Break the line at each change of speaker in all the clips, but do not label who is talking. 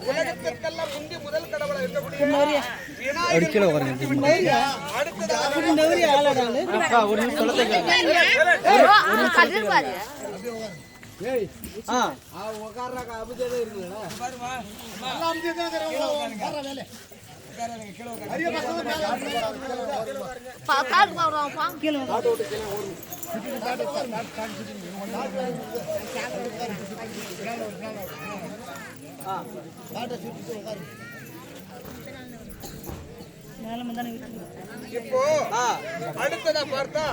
உலகத்திற்கெல்லாம் முந்தி முதல் கடவுளா இருக்கக்கூடிய இப்போ அடுத்ததா பார்த்தா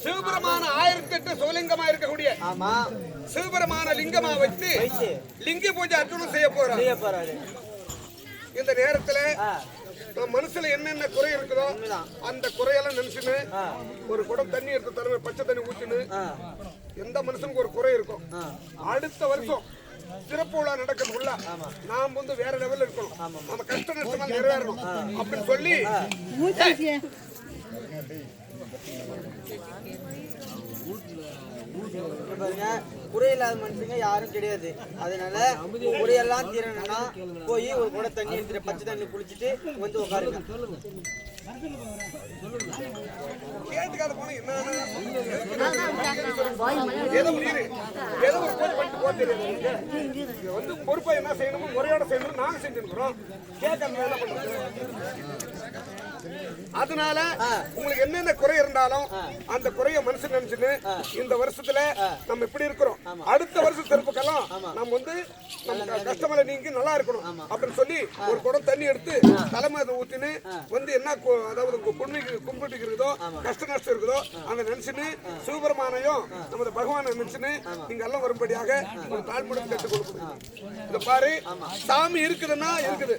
சிவபெருமான 1008 சிவலிங்கமா இருக்கக்கூடிய சிவபெருமான லிங்கமா வச்சு லிங்க பூஜை அர்ச்சனை செய்ய போறாரு. இந்த நேரத்துல மனசுல என்னென்ன குறை இருக்குதோ அந்த குறையெல்லாம் நினைச்சுன்னு ஒரு குடம் தண்ணி எடுத்து தருவேன், பச்சை தண்ணி ஊற்றுன்னு. எந்த மனுஷனுக்கு ஒரு குறை இருக்கும். அடுத்த வருஷம் சிறப்பு விழா நடக்கிறதுக்குள்ள நாம் வந்து வேற லெவல்ல இருக்கணும், நம்ம கஷ்ட நஷ்டமா நிறைவேறணும் அப்படின்னு சொல்லி
குறையில்லாத மனுஷங்க யாரும் கிடையாது. அதனால குறையெல்லாம் தீரணும்னா போய் ஒரு கூட தண்ணி எடுத்துட்டு பச்சை தண்ணி குளிச்சுட்டு வந்து உட்காருங்க.
பொறுப்பா என்ன செய்யணுமோ முறையோட செய்யணும். நாங்க செஞ்சிருக்கிறோம். அதனால உங்களுக்கு என்னென்ன குறை இருந்தாலும் அந்த குறைய மனசு நினைச்சுன்னு இந்த வருஷத்துல நம்ம இப்படி இருக்கிறோம், அடுத்த வருஷம் சிறப்புக்கெல்லாம் நம்ம வந்து நம்ம கஷ்டமலை நீங்க நல்லா இருக்கணும் அப்படின்னு சொல்லி ஒரு குடம் தண்ணி எடுத்து தலைமை ஊத்தின்னு வந்து என்ன அதாவது கும்பிட்டு இருக்குதோ கஷ்ட நஷ்டம் இருக்குதோ அந்த நினைச்சுன்னு சிவபெருமானையும் நமது பகவானை நினைச்சுன்னு நீங்க எல்லாம் வரும்படியாக ஒரு தாழ்மையுடன் கேட்டுக் கொடுக்கணும். இந்த பாரு சாமி இருக்குதுன்னா இருக்குது.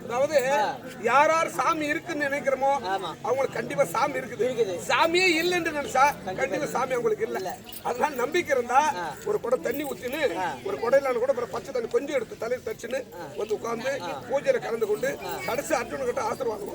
அதாவது யார் யார் சாமி இருக்குன்னு நினைக்கிறோமோ அவங்களுக்கு கண்டிப்பா சாமி இருக்குது. சாமியே இல்லைன்னு நினைச்சா கண்டிப்பா சாமி அவங்களுக்கு இல்ல. அதனால நம்பிக்கை இருந்தா ஒரு குடம் தண்ணி ஊத்தின்னு ஒரு குடையில கூட பச்சை தண்ணி கொஞ்சம் எடுத்து தலையில் தச்சுன்னு வந்து உட்கார்ந்து பூஜையில கலந்து கொண்டு கடைசி அர்ஜுன கிட்ட ஆசீர்வாதம்.